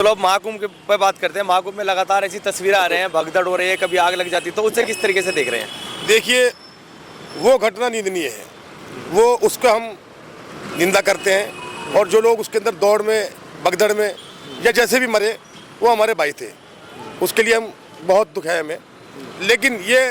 चलो अब महाकुंभ के पे बात करते हैं। महाकुंभ में लगातार ऐसी तस्वीरें आ रहे हैं, भगदड़ हो रही है, कभी आग लग जाती है, तो उसे किस तरीके से देख रहे हैं? देखिए, वो घटना निंदनीय है, वो उसका हम निंदा करते हैं। और जो लोग उसके अंदर दौड़ में, भगदड़ में या जैसे भी मरे, वो हमारे भाई थे, उसके लिए हम बहुत दुख है हमें। लेकिन ये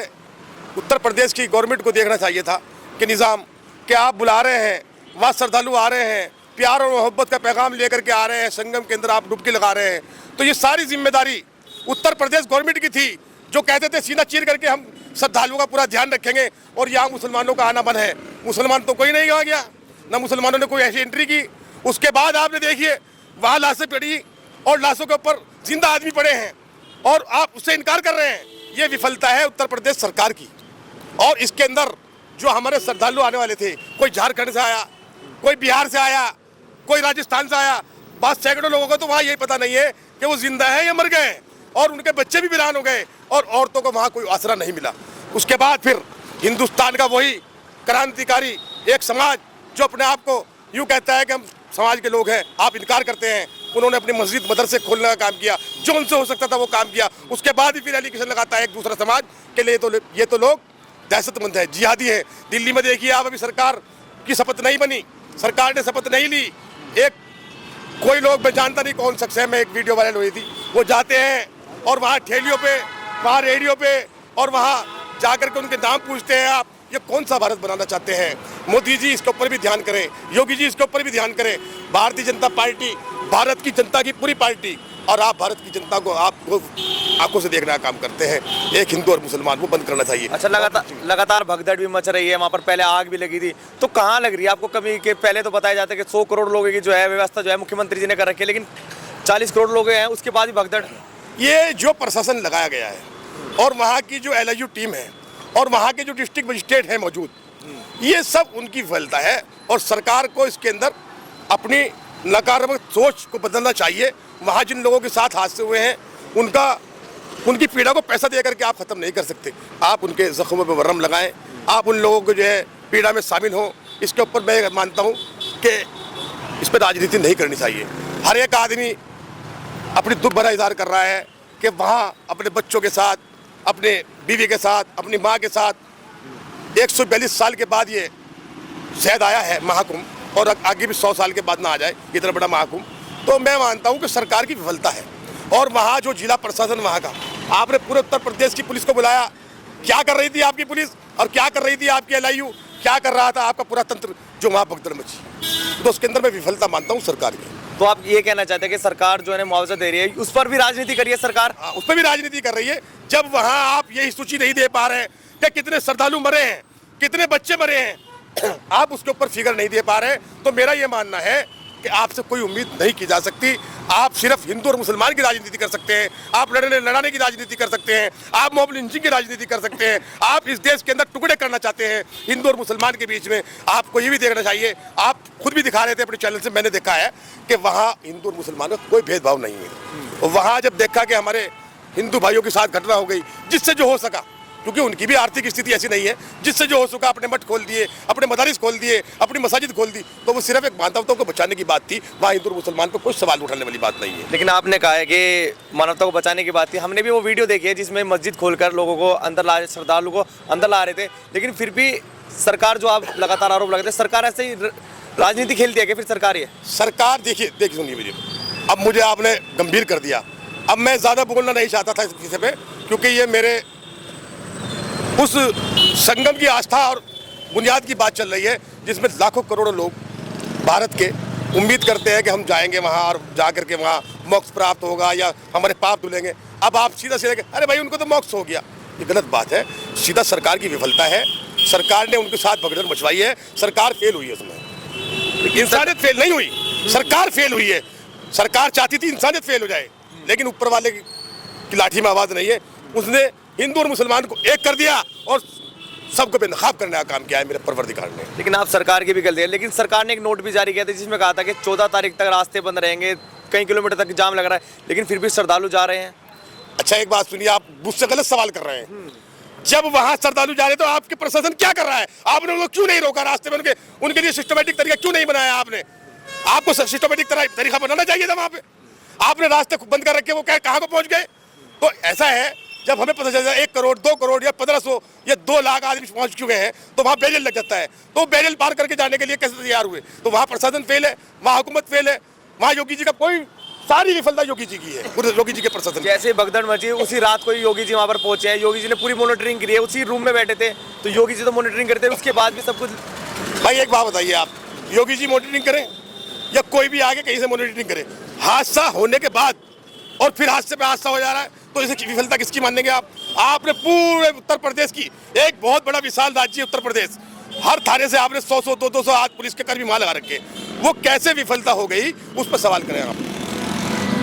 उत्तर प्रदेश की गवर्नमेंट को देखना चाहिए था कि निज़ाम कि आप बुला रहे हैं, वहाँ श्रद्धालु आ रहे हैं, प्यार और मोहब्बत का पैगाम लेकर के आ रहे हैं, संगम के अंदर आप डुबकी लगा रहे हैं, तो ये सारी जिम्मेदारी उत्तर प्रदेश गवर्नमेंट की थी, जो कहते थे सीना चीर करके हम श्रद्धालुओं का पूरा ध्यान रखेंगे और यहाँ मुसलमानों का आना बंद है। मुसलमान तो कोई नहीं आ गया, ना मुसलमानों ने कोई ऐसी एंट्री की। उसके बाद आपने देखिए वहाँ लाशें पड़ी और लाशों के ऊपर जिंदा आदमी पड़े हैं और आप उससे इनकार कर रहे हैं। ये विफलता है उत्तर प्रदेश सरकार की। और इसके अंदर जो हमारे श्रद्धालु आने वाले थे, कोई झारखंड से आया, कोई बिहार से आया, कोई राजस्थान से आया, बस सैकड़ों लोगों को तो वहाँ यही पता नहीं है कि वो जिंदा है या मर गए, और उनके बच्चे भी वीरान हो गए और औरतों को वहाँ कोई आसरा नहीं मिला। उसके बाद फिर हिंदुस्तान का वही क्रांतिकारी एक समाज जो अपने आप को यूँ कहता है कि हम समाज के लोग हैं, आप इनकार करते हैं। उन्होंने अपनी मस्जिद मदरसे खोलने का काम किया, जो उनसे हो सकता था वो काम किया। उसके बाद ही फिर एलिगेशन लगाता है एक दूसरा समाज के लिए, तो ये तो लोग दहशतमंद है, जिहादी है। दिल्ली में देखिए आप, अभी सरकार की शपथ नहीं बनी, सरकार ने शपथ नहीं ली। एक कोई लोग, मैं जानता नहीं कौन शख्स है, मैं एक वीडियो वायरल हुई थी, वो जाते हैं और वहाँ ठेलियों पे, वहाँ रेडियो पे और वहाँ जाकर के उनके नाम पूछते हैं। आप ये कौन सा भारत बनाना चाहते हैं? मोदी जी इसके ऊपर भी ध्यान करें, योगी जी इसके ऊपर भी ध्यान करें। भारतीय जनता पार्टी भारत की जनता की पूरी पार्टी, और आप भारत की जनता को आप आंखों से देखने का काम करते हैं। एक हिंदू और मुसलमान, वो बंद करना चाहिए। अच्छा, लगातार भगदड़ भी मच रही है, वहाँ पर पहले आग भी लगी थी, तो कहाँ लग रही है आपको कमी के? पहले तो बताया जाता है कि 100 करोड़ लोगों की जो है व्यवस्था जो है मुख्यमंत्री जी ने कर रखी है, लेकिन 40 करोड़ लोग हैं, उसके बाद भी भगदड़। ये जो प्रशासन लगाया गया है और वहाँ की जो LIU टीम है और वहाँ के जो डिस्ट्रिक्ट मजिस्ट्रेट हैं मौजूद, ये सब उनकी विफलता है। और सरकार को इसके अंदर अपनी नकारात्मक सोच को बदलना चाहिए। वहाँ जिन लोगों के साथ हादसे हुए हैं, उनकी पीड़ा को पैसा दे करके आप ख़त्म नहीं कर सकते। आप उनके ज़ख्मों पर मरहम लगाएं, आप उन लोगों को जो है पीड़ा में शामिल हों। इसके ऊपर मैं मानता हूँ कि इस पर राजनीति नहीं करनी चाहिए। हर एक आदमी अपनी दुख भरा इजहार कर रहा है कि वहाँ अपने बच्चों के साथ, अपने बीवी के साथ, अपनी माँ के साथ 142 साल के बाद ये शायद आया है महाकुंभ, और आगे भी 100 साल के बाद ना आ जाए इतना बड़ा महाकुंभ। तो मैं मानता हूँ कि सरकार की विफलता है। और वहाँ जो जिला प्रशासन वहाँ का, आपने पूरे उत्तर प्रदेश की पुलिस को बुलाया, क्या कर रही थी आपकी पुलिस और क्या कर रही थी आपकी LIU, क्या कर रहा था आपका पूरा तंत्र जो वहाँ भगदड़ मची? तो उसके अंदर मैं विफलता मानता हूँ सरकार की। तो आप ये कहना चाहते हैं कि सरकार जो है मुआवजा दे रही है, उस पर भी राजनीति करिए सरकार? उस पर भी राजनीति कर रही है। जब वहाँ आप यही सूची नहीं दे पा रहे हैं कि कितने श्रद्धालु मरे हैं, कितने बच्चे मरे हैं, आप उसके ऊपर फिगर नहीं दे पा रहे, तो मेरा ये मानना है कि आपसे कोई उम्मीद नहीं की जा सकती। आप सिर्फ हिंदू और मुसलमान की राजनीति कर सकते हैं, आप लड़ाने की राजनीति कर सकते हैं, आप मॉब लिंचिंग की राजनीति कर सकते हैं, आप इस देश के अंदर टुकड़े करना चाहते हैं हिंदू और मुसलमान के बीच में। आपको ये भी देखना चाहिए, आप खुद भी दिखा रहे थे अपने चैनल से, मैंने देखा है कि वहाँ हिंदू और मुसलमान का कोई भेदभाव नहीं है। और वहाँ जब देखा कि हमारे हिंदू भाइयों के साथ घटना हो गई, जिससे जो हो सका, क्योंकि उनकी भी आर्थिक स्थिति ऐसी नहीं है, जिससे जो हो सका अपने मठ खोल दिए, अपने मदारिस खोल दिए, अपनी मसाजिद खोल दी, तो वो सिर्फ एक मानवता को बचाने की बात थी। वहाँ हिंदू और मुसलमान को कोई सवाल उठाने वाली बात नहीं है। लेकिन आपने कहा है कि मानवता को बचाने की बात थी। हमने भी वो वीडियो देखी है जिसमें मस्जिद खोलकर लोगों को अंदर ला, श्रद्धालु को अंदर ला रहे थे, लेकिन फिर भी सरकार, जो आप लगातार आरोप लगाते हैं, सरकार ऐसे ही राजनीति खेलती है कि फिर सरकार ही है? सरकार देखिए सुनिए मुझे, अब मुझे आपने गंभीर कर दिया। अब मैं ज़्यादा बोलना नहीं चाहता था इस विषय पे, क्योंकि ये मेरे उस संगम की आस्था और बुनियाद की बात चल रही है, जिसमें लाखों करोड़ों लोग भारत के उम्मीद करते हैं कि हम जाएंगे वहाँ और जा करके वहाँ मोक्ष प्राप्त होगा या हमारे पाप धुलेंगे। अब आप सीधा अरे भाई उनको तो मोक्ष हो गया, ये गलत बात है। सीधा सरकार की विफलता है, सरकार ने उनके साथ भगदड़ मचवाई है, सरकार फेल हुई है उसमें। इंसानियत फेल नहीं हुई, सरकार फेल हुई है। सरकार चाहती थी इंसानियत फेल हो जाए, लेकिन ऊपर वाले की लाठी में आवाज़ नहीं है। उसने हिंदू और मुसलमान को एक कर दिया और सबको बेनकाब करने का काम किया है मेरे परवरदिगार ने। लेकिन आप सरकार की भी गलती है। लेकिन सरकार ने एक नोट भी जारी किया था जिसमें कहा था कि 14 तारीख तक रास्ते बंद रहेंगे, कई किलोमीटर तक जाम लग रहा है, लेकिन फिर भी श्रद्धालु जा रहे हैं। अच्छा, एक बात सुनिए, आप मुझसे गलत सवाल कर रहे हैं। जब वहाँ श्रद्धालु जा रहे तो आपके प्रशासन क्या कर रहा है? आपने उनको क्यों नहीं रोका रास्ते में? उनके लिए सिस्टमेटिक तरीका क्यों नहीं बनाया आपने? आपको सिस्टमेटिक तरीका बनाना चाहिए था वहाँ पे। आपने रास्ते बंद कर रखे, वो कहाँ को पहुंच गए। तो ऐसा है, जब हमें पता चलता है 1 करोड़ 2 करोड़ या 1500 या 2 लाख आदमी पहुंच चुके हैं, तो वहाँ बैरियर लग जाता है। तो बैरियर पार करके जाने के लिए कैसे तैयार हुए। तो वहाँ प्रशासन फेल है, वहाँ हुकूमत फेल है, वहाँ योगी जी का कोई, सारी विफलता योगी जी की है, पूरे योगी जी के प्रशासन। जैसे भगदड़ मची, उसी रात को ही योगी जी वहाँ पर पहुंचे हैं। योगी जी ने पूरी मॉनिटरिंग करी है, उसी रूम में बैठे थे। तो योगी जी तो मॉनिटरिंग करते हैं, उसके बाद भी सब कुछ। भाई एक बात बताइए, आप योगी जी मॉनिटरिंग करें या कोई भी आगे कहीं से मॉनिटरिंग करे, हादसा होने के बाद और फिर हादसे पे हादसा हो जा रहा है, तो इसे विफलता किसकी मानेंगे आप। आपने पूरे उत्तर प्रदेश की, एक बहुत बड़ा विशाल राज्य उत्तर प्रदेश, हर थाने से आपने 100 200 आज पुलिस के कर्मी वहां लगा रखे, वो कैसे विफलता हो गई, उस पर सवाल करें आप।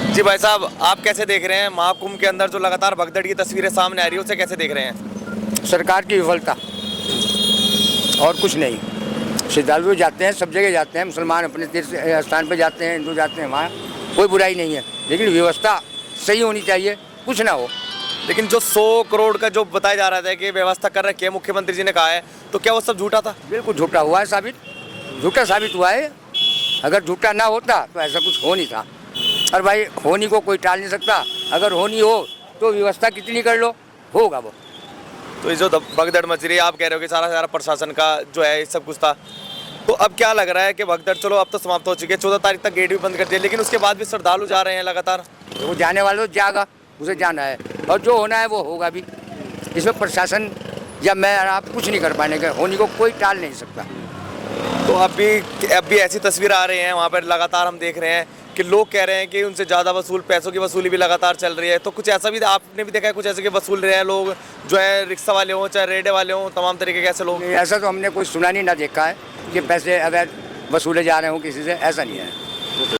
जी भाई साहब, आप कैसे देख रहे हैं महाकुंभ के अंदर जो लगातार भगदड़ की तस्वीरें सामने आ रही है, उसे कैसे देख रहे हैं। सरकार की विफलता और कुछ नहीं। श्रद्धालु जाते हैं, सब जगह जाते हैं, मुसलमान अपने तीर्थ स्थान पर जाते हैं, हिंदू जाते हैं, वहाँ कोई बुराई नहीं है, लेकिन व्यवस्था सही होनी चाहिए, कुछ ना हो। लेकिन जो 100 करोड़ का जो बताया जा रहा था कि व्यवस्था कर रखी है, मुख्यमंत्री जी ने कहा है, तो क्या वो सब झूठा था। बिल्कुल झूठा हुआ है, झूठा साबित हुआ है। अगर झूठा ना होता तो ऐसा कुछ हो नहीं था। और भाई होनी को कोई टाल नहीं सकता, अगर होनी हो तो व्यवस्था कितनी कर लो, होगा वो। तो ये जो भगदड़ मच रही है, आप कह रहे हो कि सारा प्रशासन का जो है सब कुछ था, तो अब क्या लग रहा है कि भगदड़ चलो अब तो समाप्त हो चुकी है, 14 तारीख तक गेट भी बंद कर दिया, लेकिन उसके बाद भी श्रद्धालु जा रहे हैं लगातार। वो जाने वाला तो जाएगा, उसे जाना है, और जो होना है वो होगा भी। इसमें प्रशासन या मैं आप कुछ नहीं कर पाएंगे, होनी को कोई टाल नहीं सकता। तो अब भी ऐसी तस्वीर आ रही हैं वहाँ पर, लगातार हम देख रहे हैं कि लोग कह रहे हैं कि उनसे ज़्यादा पैसों की वसूली भी लगातार चल रही है। तो कुछ ऐसा भी आपने भी देखा है, कुछ ऐसे के वसूल रहे हैं लोग, जो है रिक्शा वाले हों चाहे रेडे वाले हों, तमाम तरीके के ऐसे लोग। ऐसा तो हमने कोई सुना नहीं, ना देखा है कि पैसे अवैध वसूले जा रहे हों किसी से, ऐसा नहीं है।